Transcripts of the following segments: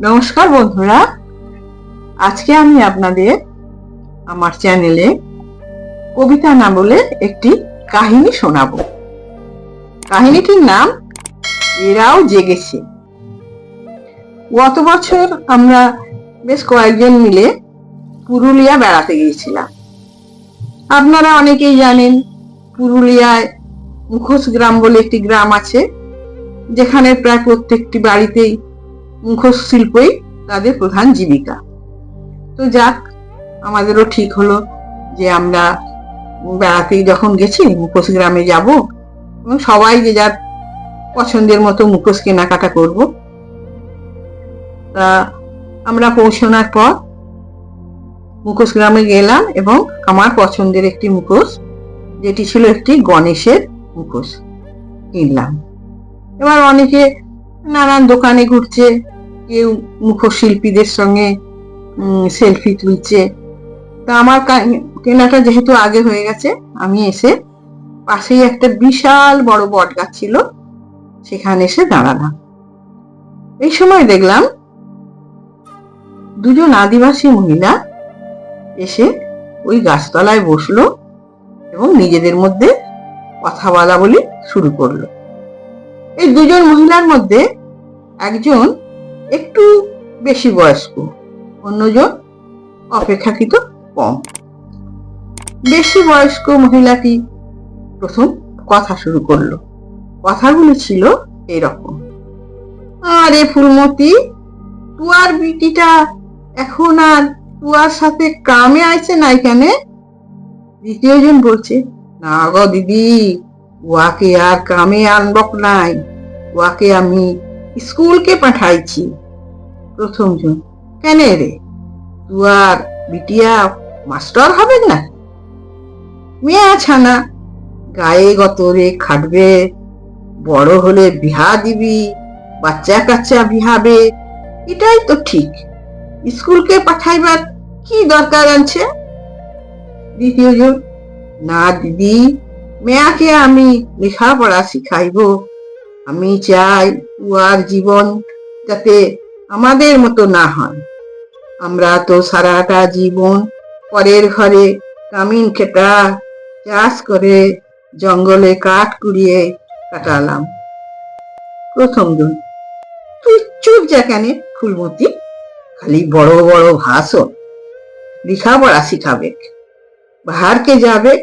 নমস্কার বন্ধুরা, আজকে আমি আপনাদের আমার চ্যানেলে কবিতা না বলে একটি কাহিনী শোনাবো। কাহিনীটির নাম এরাও জেগেছে। গত বছর আমরা বেশ কয়েকজন মিলে পুরুলিয়া বেড়াতে গিয়েছিলাম। আপনারা অনেকেই জানেন, পুরুলিয়ায় মুখোশ গ্রাম বলে একটি গ্রাম আছে, যেখানে প্রায় প্রত্যেকটি বাড়িতেই মুখোশ শিল্পই তাদের প্রধান জীবিকা। তো যাক, আমাদেরও ঠিক হলো যে আমরা বেড়াতে যখন গেছি মুখোশ গ্রামে যাব এবং সবাই যে যার পছন্দের মতো মুখোশ কেনাকাটা করব। তা আমরা পৌঁছানোর পর মুখোশ গ্রামে গেলাম এবং আমার পছন্দের একটি মুখোশ, যেটি ছিল একটি গণেশের মুখোশ, কিনলাম। এবার অনেকে নানান দোকানে ঘুরছে, কেউ মুখোশ শিল্পীদের সঙ্গে সেলফি তুলছে। তা আমার কেনাটা যেহেতু আগে হয়ে গেছে, আমি এসে পাশেই একটা বিশাল বড় বট গাছ ছিল, সেখানে এসে দাঁড়ালাম। এই সময় দেখলাম দুজন আদিবাসী মহিলা এসে ওই গাছতলায় বসলো এবং নিজেদের মধ্যে কথা বলা বলি শুরু করলো। এই দুজন মহিলার মধ্যে একজন একটু বেশি বয়স্ক, অন্যজন অপেক্ষাকৃত কম। বেশি বয়স্ক মহিলাটি প্রথম কথা শুরু করলো। কথাগুলো ছিল এরকম: আরে ফুলমতি, তুয়ার বিটিটা এখন আর তুয়ার সাথে কামে আইছে নাই কেন? দ্বিতীয় জন বলছে, না গো দিদি, ওয়াকে আর কামে আনবক নাই, ওয়াকে আমি স্কুলকে পাঠাইছি। প্রথম জন, কেন রে, তুয়ার বিটিয়া মাস্টার হবে না? মেয়ে ছানা গায়ে গতরে খাটবে, বড় হলে বিহা দিবি, বাচ্চা কাচ্চা বিহাবে, এটাই তো ঠিক। স্কুলকে পাঠাইবার কি দরকার আছে? দ্বিতীয় জন, না দিদি, মেয়াকে আমি লেখাপড়া শিখাইব। আমি চাই উয়ার জীবন যাতে আমাদের মতো না হয়। আমরা তো সারাটা জীবন পরের ঘরে কামিন খেটা, চাষ করে, জঙ্গলে কাঠ কুড়িয়ে কাটালাম। প্রথম জন, তুই চুপ যা কেন ফুলমতি, খালি বড় বড় ভাষণ। লেখাপড়া শিখাবে, বাহারকে যাবে,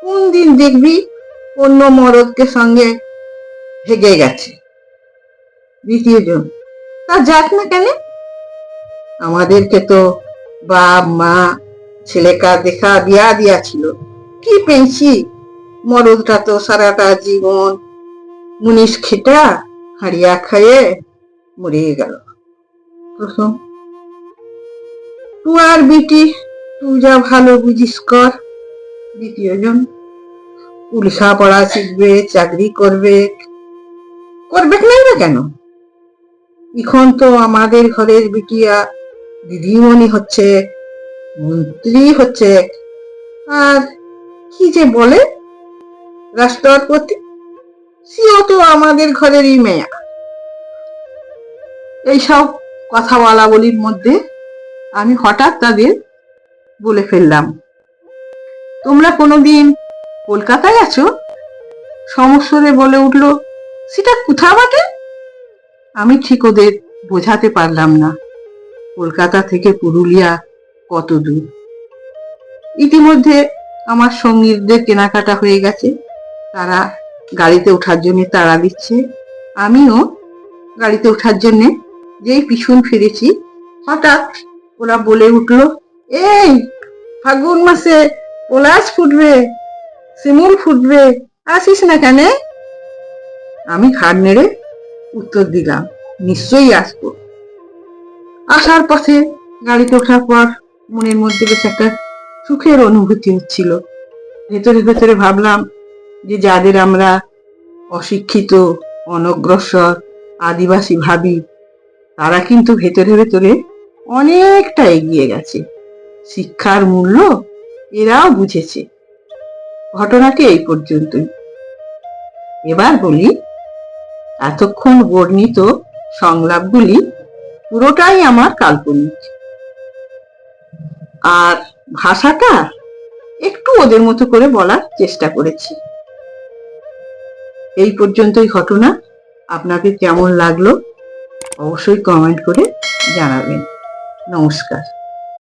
কোন দিন দেখবি অন্য মরদকে সঙ্গে হেগে গেছে। দ্বিতীয় জন, তা যাক না কেন, আমাদেরকে তো বাপ মা ছেলেকা দেখা বিয়া দিয়াছিল, কি পেয়েছি? মরদটা তো সারাটা জীবন মুনিশ খেটা হাড়িয়া খাইয়ে মরিয়ে গেল। প্রথম, তুয়ার বিটি তুই যা ভালো বুঝিস কর। দ্বিতীয় জন, লেখাপড়া শিখবে, চাকরি করবে, করবে নাই না কেন? এখন তো আমাদের ঘরের বিটিয়া দিদিমণি হচ্ছে, মন্ত্রী হচ্ছে, আর কি যে বলে রাষ্ট্রপতি, সেও তো আমাদের ঘরেরই মেয়া। এইসব কথা বলা বলির মধ্যে আমি হঠাৎ তাদের বলে ফেললাম, তোমরা কোনোদিন কলকাতায় আছো? সমস্বরে বলে উঠলো, সেটা কোথা বটে? আমি ঠিক ওদের বোঝাতে পারলাম না কলকাতা থেকে পুরুলিয়া কত দূর। ইতিমধ্যে আমার সঙ্গীদের কেনাকাটা হয়ে গেছে, তারা গাড়িতে ওঠার জন্য তাড়া দিচ্ছে। আমিও গাড়িতে ওঠার জন্য যেই পিছন ফিরেছি, হঠাৎ ওরা বলে উঠলো, এই ফাগুন মাসে পলাশ ফুটবে, শিমুল ফুটবে, আসিস না কেন? আমি ঘাড় নেড়ে উত্তর দিলাম, নিশ্চয়ই আসবো। আসার পথে গাড়িতে ওঠার পর মনের মধ্যে বেশ একটা সুখের অনুভূতি হচ্ছিল। ভেতরে ভেতরে ভাবলাম যে যাদের আমরা অশিক্ষিত, অনগ্রসর, আদিবাসী ভাবি, তারা কিন্তু ভেতরে ভেতরে অনেকটা এগিয়ে গেছে। শিক্ষার মূল্য এরাও বুঝেছে। ঘটনাটি এই পর্যন্তই। এবার বলি, এতক্ষণ বর্ণিত সংলাপগুলি পুরোটাই আমার কাল্পনিক। আর ভাষাটা একটু ওদের মতো করে বলার চেষ্টা করেছি। এই পর্যন্তই ঘটনা। আপনাকে কেমন লাগলো অবশ্যই কমেন্ট করে জানাবেন। নমস্কার।